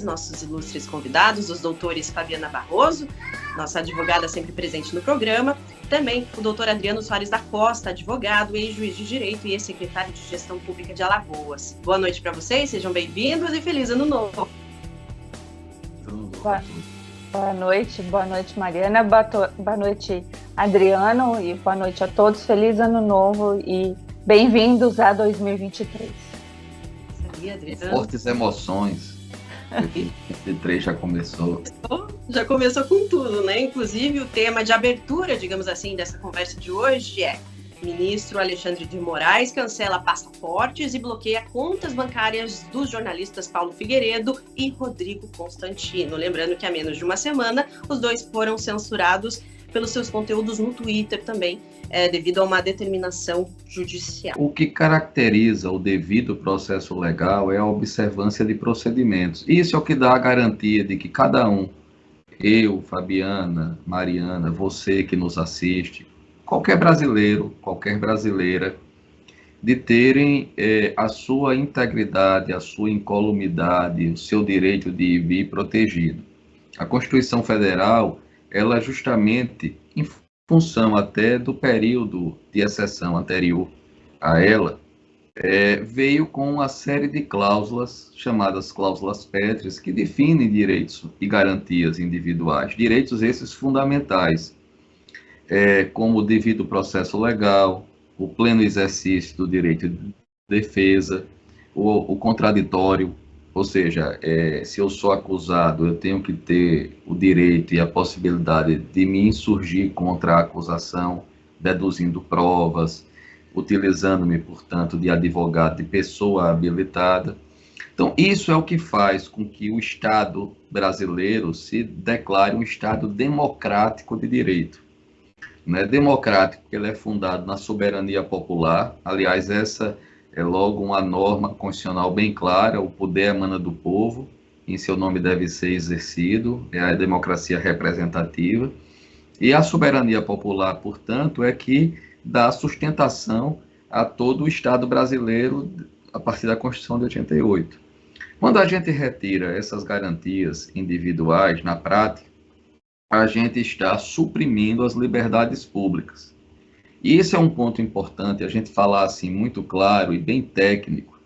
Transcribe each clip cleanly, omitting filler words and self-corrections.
nossos ilustres convidados, os doutores Fabiana Barroso, nossa advogada sempre presente no programa, também o doutor Adriano Soares da Costa, advogado, ex-juiz de Direito e ex-secretário de Gestão Pública de Alagoas. Boa noite para vocês, sejam bem-vindos e feliz ano novo. Boa noite Mariana, boa noite Adriano e boa noite a todos, feliz ano novo e bem-vindos a 2023. Fortes emoções. 2023 já começou. Já começou com tudo, né? Inclusive o tema de abertura, digamos assim, dessa conversa de hoje é: ministro Alexandre de Moraes cancela passaportes e bloqueia contas bancárias dos jornalistas Paulo Figueiredo e Rodrigo Constantino. Lembrando que há menos de uma semana os dois foram censurados pelos seus conteúdos no Twitter também, devido a uma determinação judicial. O que caracteriza o devido processo legal é a observância de procedimentos. Isso é o que dá a garantia de que cada um, eu, Fabiana, Mariana, você que nos assiste, qualquer brasileiro, qualquer brasileira, de terem a sua integridade, a sua incolumidade, o seu direito de ir e vir protegido. A Constituição Federal, ela justamente, em função até do período de exceção anterior a ela, veio com uma série de cláusulas, chamadas cláusulas pétreas, que definem direitos e garantias individuais, direitos esses fundamentais, como o devido processo legal, o pleno exercício do direito de defesa, o contraditório, ou seja, se eu sou acusado, eu tenho que ter o direito e a possibilidade de me insurgir contra a acusação, deduzindo provas, utilizando-me, portanto, de advogado, de pessoa habilitada. Então, isso é o que faz com que o Estado brasileiro se declare um Estado democrático de direito. Não é democrático porque ele é fundado na soberania popular. Aliás, essa é logo uma norma constitucional bem clara: o poder emana do povo, em seu nome deve ser exercido, é a democracia representativa. E a soberania popular, portanto, é que dá sustentação a todo o Estado brasileiro a partir da Constituição de 88. Quando a gente retira essas garantias individuais, na prática, a gente está suprimindo as liberdades públicas. E isso é um ponto importante, a gente falar assim muito claro e bem técnico,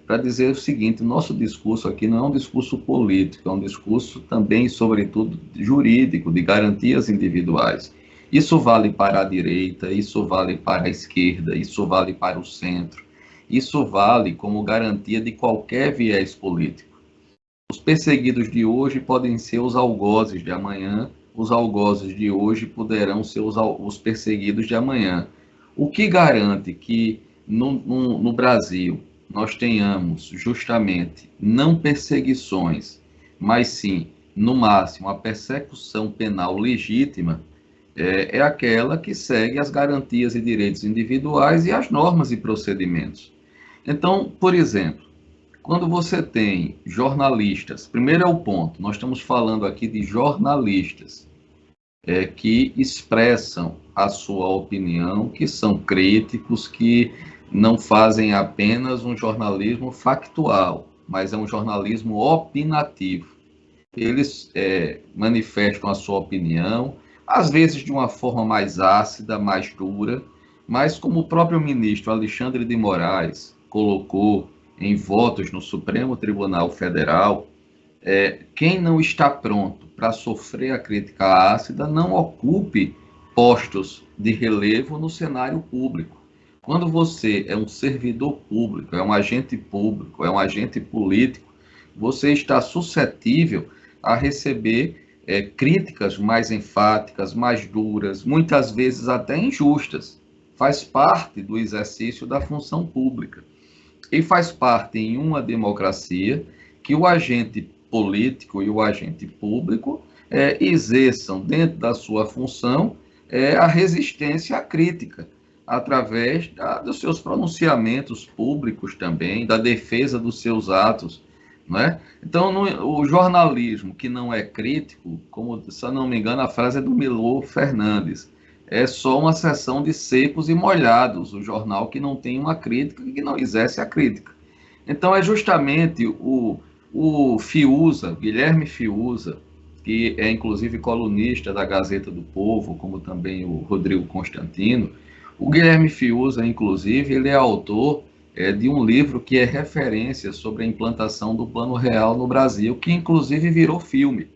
para dizer o seguinte: o nosso discurso aqui não é um discurso político, é um discurso também, sobretudo, jurídico, de garantias individuais. Isso vale para a direita, isso vale para a esquerda, isso vale para o centro, isso vale como garantia de qualquer viés político. Os perseguidos de hoje podem ser os algozes de amanhã, os algozes de hoje poderão ser os perseguidos de amanhã. O que garante que no Brasil nós tenhamos justamente não perseguições, mas sim, no máximo, a persecução penal legítima, é aquela que segue as garantias e direitos individuais e as normas e procedimentos. Então, por exemplo, quando você tem jornalistas, primeiro é o ponto, nós estamos falando aqui de jornalistas que expressam a sua opinião, que são críticos, que não fazem apenas um jornalismo factual, mas é um jornalismo opinativo. Eles manifestam a sua opinião, às vezes de uma forma mais ácida, mais dura, mas como o próprio ministro Alexandre de Moraes colocou em votos no Supremo Tribunal Federal, quem não está pronto para sofrer a crítica ácida não ocupe postos de relevo no cenário público. Quando você é um servidor público, é um agente público, é um agente político, você está suscetível a receber críticas mais enfáticas, mais duras, muitas vezes até injustas. Faz parte do exercício da função pública. E faz parte em uma democracia que o agente político e o agente público exerçam dentro da sua função a resistência à crítica, através dos seus pronunciamentos públicos também, da defesa dos seus atos, não é? Então, o jornalismo que não é crítico, como, se eu não me engano, a frase é do Milor Fernandes, é só uma sessão de secos e molhados, o jornal que não tem uma crítica e que não exerce a crítica. Então, é justamente o O Fiuza, Guilherme Fiuza, que é inclusive colunista da Gazeta do Povo, como também o Rodrigo Constantino. O Guilherme Fiuza, inclusive, ele é autor de um livro que é referência sobre a implantação do Plano Real no Brasil, que inclusive virou filme.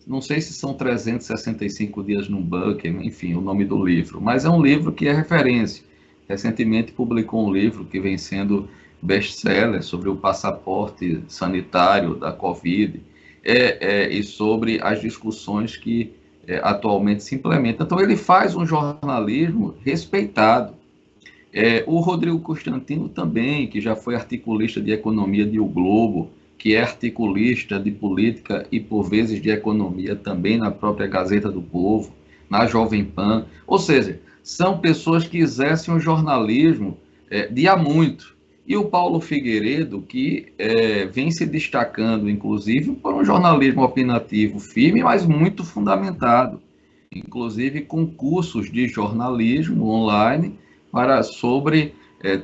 Não sei se são 365 dias num bunker, enfim, o nome do livro, mas é um livro que é referência. Recentemente publicou um livro que vem sendo best-seller sobre o passaporte sanitário da Covid e sobre as discussões que atualmente se implementam. Então, ele faz um jornalismo respeitado. O Rodrigo Constantino também, que já foi articulista de economia de O Globo, que é articulista de política e, por vezes, de economia também na própria Gazeta do Povo, na Jovem Pan. Ou seja, são pessoas que exercem o jornalismo de há muito. E o Paulo Figueiredo, que vem se destacando, inclusive, por um jornalismo opinativo firme, mas muito fundamentado. Inclusive com cursos de jornalismo online sobre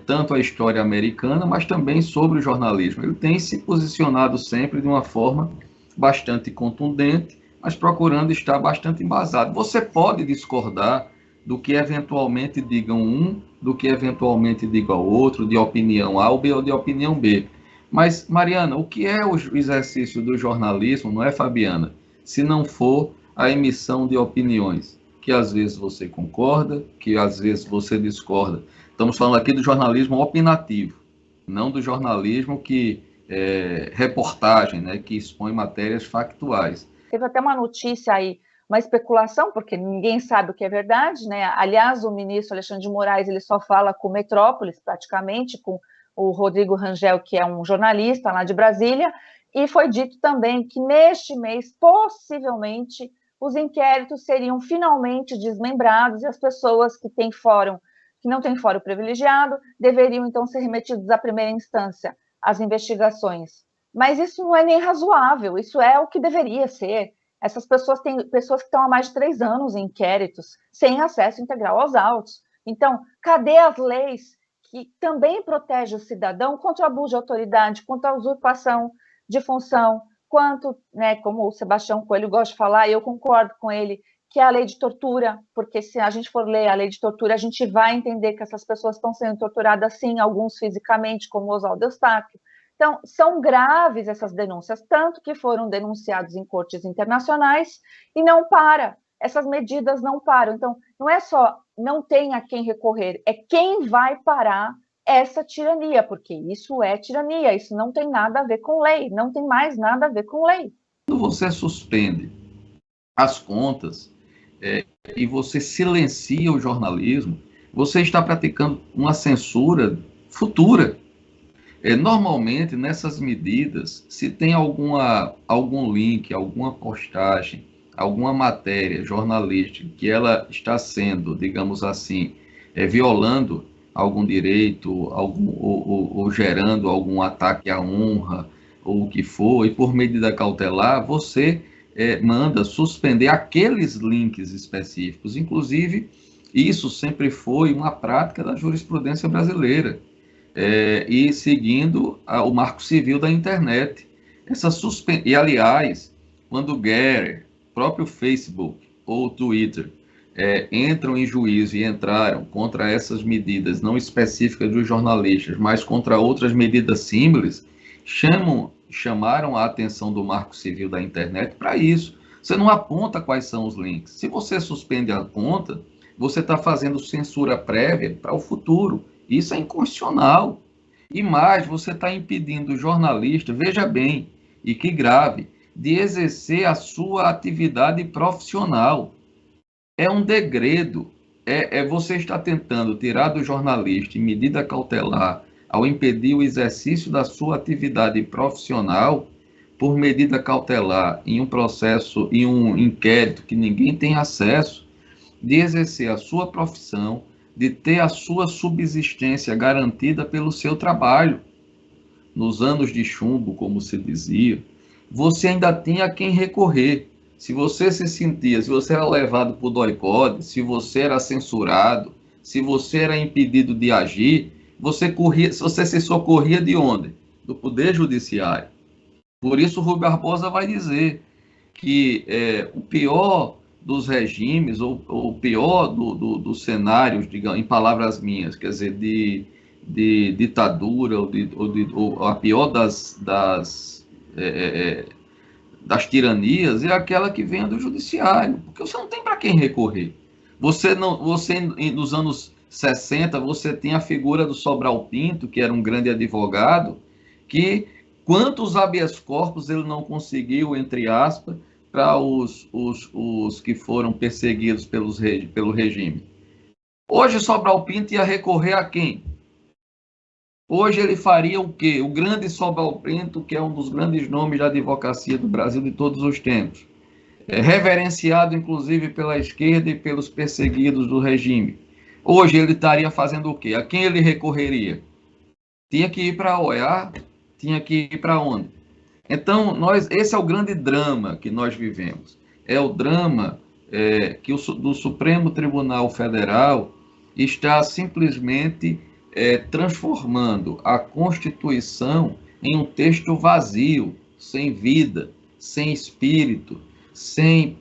tanto a história americana, mas também sobre o jornalismo. Ele tem se posicionado sempre de uma forma bastante contundente, mas procurando estar bastante embasado. Você pode discordar do que eventualmente digam um, do que eventualmente diga o outro, de opinião A ou B ou de opinião B. Mas, Mariana, o que é o exercício do jornalismo, não é, Fabiana? Se não for a emissão de opiniões, que às vezes você concorda, que às vezes você discorda. Estamos falando aqui do jornalismo opinativo, não do jornalismo que reportagem, né, que expõe matérias factuais. Teve até uma notícia aí, uma especulação, porque ninguém sabe o que é verdade, né? Aliás, o ministro Alexandre de Moraes, ele só fala com Metrópolis, praticamente, com o Rodrigo Rangel, que é um jornalista lá de Brasília, e foi dito também que neste mês, possivelmente, os inquéritos seriam finalmente desmembrados e as pessoas que não têm fórum privilegiado deveriam, então, ser remetidos à primeira instância, às investigações. Mas isso não é nem razoável, isso é o que deveria ser. Essas pessoas têm pessoas que estão há mais de 3 anos em inquéritos, sem acesso integral aos autos. Então, cadê as leis que também protegem o cidadão contra o abuso de autoridade, contra a usurpação de função, quanto, né, como o Sebastião Coelho gosta de falar, e eu concordo com ele, que é a lei de tortura, porque se a gente for ler a lei de tortura, a gente vai entender que essas pessoas estão sendo torturadas, sim, alguns fisicamente, como Oswaldo Eustáquio. Então, são graves essas denúncias, tanto que foram denunciados em cortes internacionais e não para. Essas medidas não param. Então, não é só não tem a quem recorrer, é quem vai parar essa tirania, porque isso é tirania, isso não tem nada a ver com lei, não tem mais nada a ver com lei. Quando você suspende as contas e você silencia o jornalismo, você está praticando uma censura futura. Normalmente, nessas medidas, se tem algum link, alguma postagem, alguma matéria jornalística que ela está sendo, digamos assim, violando algum direito ou gerando algum ataque à honra, ou o que for, e por medida cautelar, você manda suspender aqueles links específicos. Inclusive, isso sempre foi uma prática da jurisprudência brasileira. E seguindo o Marco Civil da internet. E, aliás, quando o Getter, próprio Facebook ou Twitter, entram em juízo e entraram contra essas medidas não específicas dos jornalistas, mas contra outras medidas símiles, chamaram a atenção do Marco Civil da internet para isso. Você não aponta quais são os links. Se você suspende a conta, você está fazendo censura prévia para o futuro. Isso é inconstitucional. E mais, você está impedindo o jornalista, veja bem, e que grave, de exercer a sua atividade profissional. É um degredo. Você está tentando tirar do jornalista, em medida cautelar, ao impedir o exercício da sua atividade profissional, por medida cautelar, em um processo, em um inquérito que ninguém tem acesso, de exercer a sua profissão, de ter a sua subsistência garantida pelo seu trabalho. Nos anos de chumbo, como se dizia, você ainda tinha a quem recorrer. Se você se você era levado por doicode, se você era censurado, se você era impedido de agir, você se socorria de onde? Do Poder Judiciário. Por isso, Rui Barbosa vai dizer que o pior dos regimes, ou o pior dos cenários, digamos, em palavras minhas, quer dizer, de ditadura, ou a pior das tiranias, é aquela que vem do judiciário, porque você não tem para quem recorrer. Você, nos anos 60, você tem a figura do Sobral Pinto, que era um grande advogado, que quantos habeas corpus ele não conseguiu, entre aspas, para os que foram perseguidos pelo regime. Hoje, Sobral Pinto ia recorrer a quem? Hoje ele faria o quê? O grande Sobral Pinto, que é um dos grandes nomes da advocacia do Brasil de todos os tempos, reverenciado inclusive pela esquerda e pelos perseguidos do regime. Hoje ele estaria fazendo o quê? A quem ele recorreria? Tinha que ir para a OEA? Tinha que ir para onde? Então, esse é o grande drama que nós vivemos. É o drama do Supremo Tribunal Federal está simplesmente transformando a Constituição em um texto vazio, sem vida, sem espírito, sem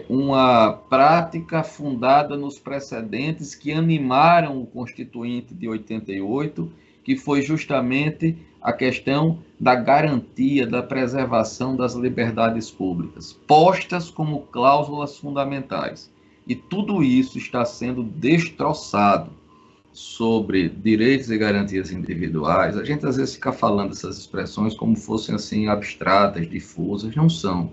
uma prática fundada nos precedentes que animaram o Constituinte de 88, que foi justamente a questão da garantia da preservação das liberdades públicas, postas como cláusulas fundamentais. E tudo isso está sendo destroçado sobre direitos e garantias individuais. A gente às vezes fica falando essas expressões como fossem assim abstratas, difusas, não são.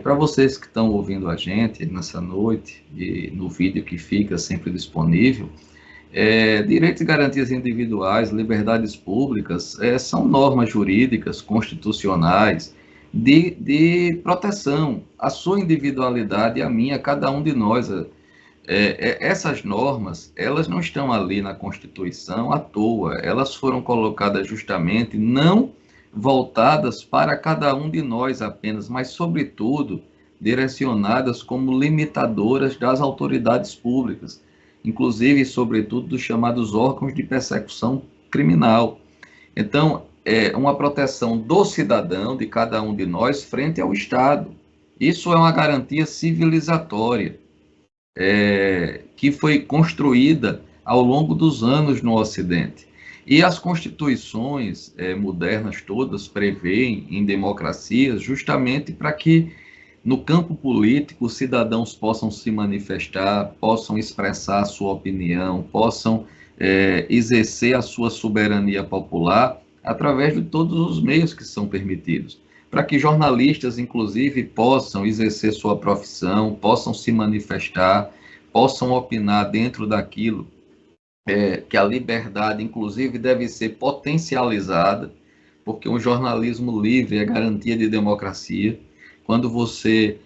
Para vocês que estão ouvindo a gente nessa noite e no vídeo que fica sempre disponível, direitos e garantias individuais, liberdades públicas, são normas jurídicas, constitucionais, de proteção à sua individualidade e à minha, a cada um de nós. Essas normas, elas não estão ali na Constituição à toa, elas foram colocadas justamente não voltadas para cada um de nós apenas, mas, sobretudo, direcionadas como limitadoras das autoridades públicas, inclusive, sobretudo, dos chamados órgãos de persecução criminal. Então, é uma proteção do cidadão, de cada um de nós, frente ao Estado. Isso é uma garantia civilizatória, que foi construída ao longo dos anos no Ocidente. E as constituições modernas todas prevêem em democracias justamente para que no campo político, os cidadãos possam se manifestar, possam expressar a sua opinião, possam exercer a sua soberania popular através de todos os meios que são permitidos. Para que jornalistas, inclusive, possam exercer sua profissão, possam se manifestar, possam opinar dentro daquilo que a liberdade, inclusive, deve ser potencializada, porque um jornalismo livre é garantia de democracia. Quando você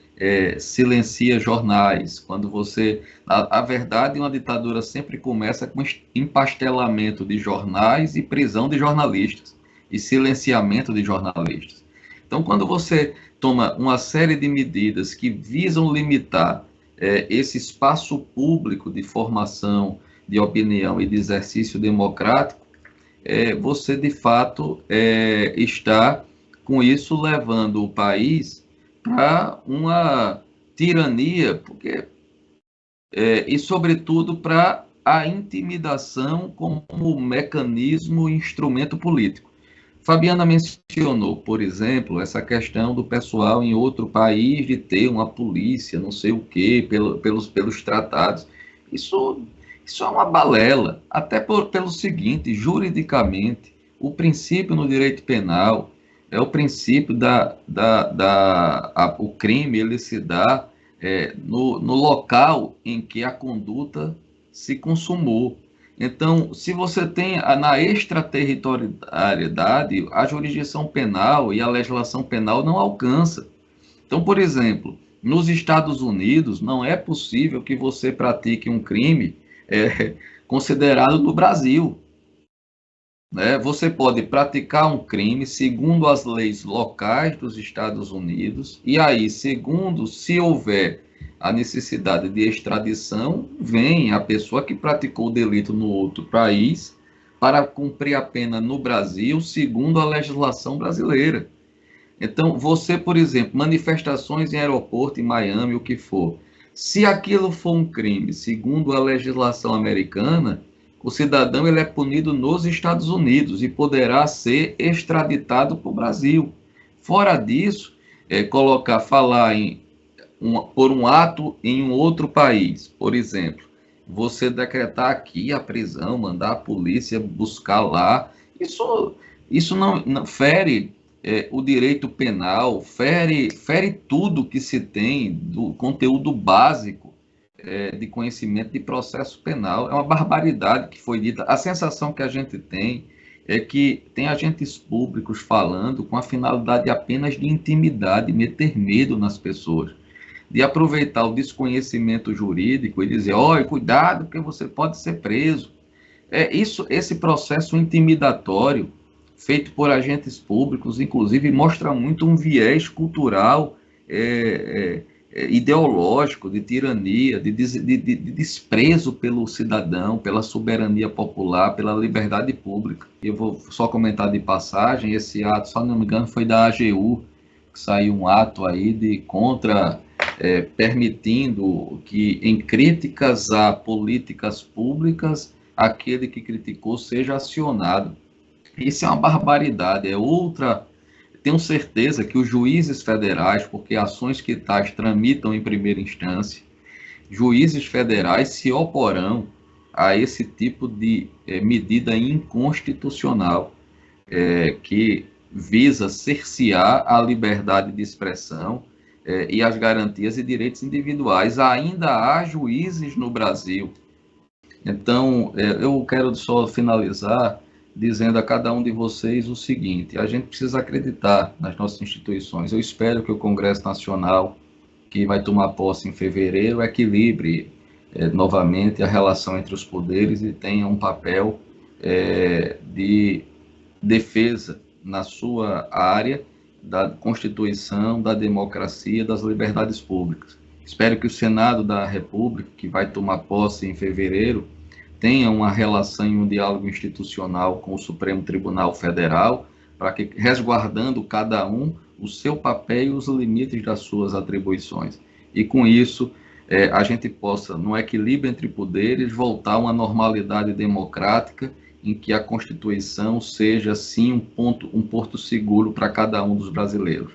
silencia jornais, quando você... A verdade, uma ditadura sempre começa com empastelamento de jornais e prisão de jornalistas, e silenciamento de jornalistas. Então, quando você toma uma série de medidas que visam limitar esse espaço público de formação, de opinião e de exercício democrático, você, de fato, está, com isso, levando o país para uma tirania, e, sobretudo, para a intimidação como mecanismo e instrumento político. Fabiana mencionou, por exemplo, essa questão do pessoal em outro país de ter uma polícia, não sei o quê, pelos tratados. Isso é uma balela, até pelo seguinte: juridicamente, o princípio no direito penal é o princípio o crime, ele se dá no local em que a conduta se consumou. Então, se você tem na extraterritorialidade, a jurisdição penal e a legislação penal não alcança. Então, por exemplo, nos Estados Unidos, não é possível que você pratique um crime considerado no Brasil. Você pode praticar um crime segundo as leis locais dos Estados Unidos, e aí, segundo, se houver a necessidade de extradição, vem a pessoa que praticou o delito no outro país para cumprir a pena no Brasil, segundo a legislação brasileira. Então, você, por exemplo, manifestações em aeroporto, em Miami, o que for, se aquilo for um crime, segundo a legislação americana, o cidadão ele é punido nos Estados Unidos e poderá ser extraditado para o Brasil. Fora disso, falar por um ato em um outro país, por exemplo, você decretar aqui a prisão, mandar a polícia buscar lá, isso não fere o direito penal, fere tudo que se tem do conteúdo básico de conhecimento de processo penal. É uma barbaridade que foi dita. A sensação que a gente tem é que tem agentes públicos falando com a finalidade apenas de intimidar, de meter medo nas pessoas, de aproveitar o desconhecimento jurídico e dizer, olha, cuidado, porque você pode ser preso. Esse processo intimidatório, feito por agentes públicos, inclusive, mostra muito um viés cultural, ideológico, de tirania, de desprezo pelo cidadão, pela soberania popular, pela liberdade pública. Eu vou só comentar de passagem, esse ato, se não me engano, foi da AGU, que saiu um ato aí permitindo que, em críticas a políticas públicas, aquele que criticou seja acionado. Isso é uma barbaridade, tenho certeza que os juízes federais, porque ações que tais tramitam em primeira instância, juízes federais se oporão a esse tipo de medida inconstitucional, que visa cercear a liberdade de expressão e as garantias e direitos individuais. Ainda há juízes no Brasil. Então, eu quero só finalizar dizendo a cada um de vocês o seguinte: a gente precisa acreditar nas nossas instituições. Eu espero que o Congresso Nacional, que vai tomar posse em fevereiro, equilibre novamente a relação entre os poderes e tenha um papel de defesa na sua área da Constituição, da democracia, das liberdades públicas. Espero que o Senado da República, que vai tomar posse em fevereiro, tenha uma relação e um diálogo institucional com o Supremo Tribunal Federal, para que, resguardando cada um o seu papel e os limites das suas atribuições. E com isso, a gente possa, no equilíbrio entre poderes, voltar a uma normalidade democrática em que a Constituição seja, sim, um porto seguro para cada um dos brasileiros.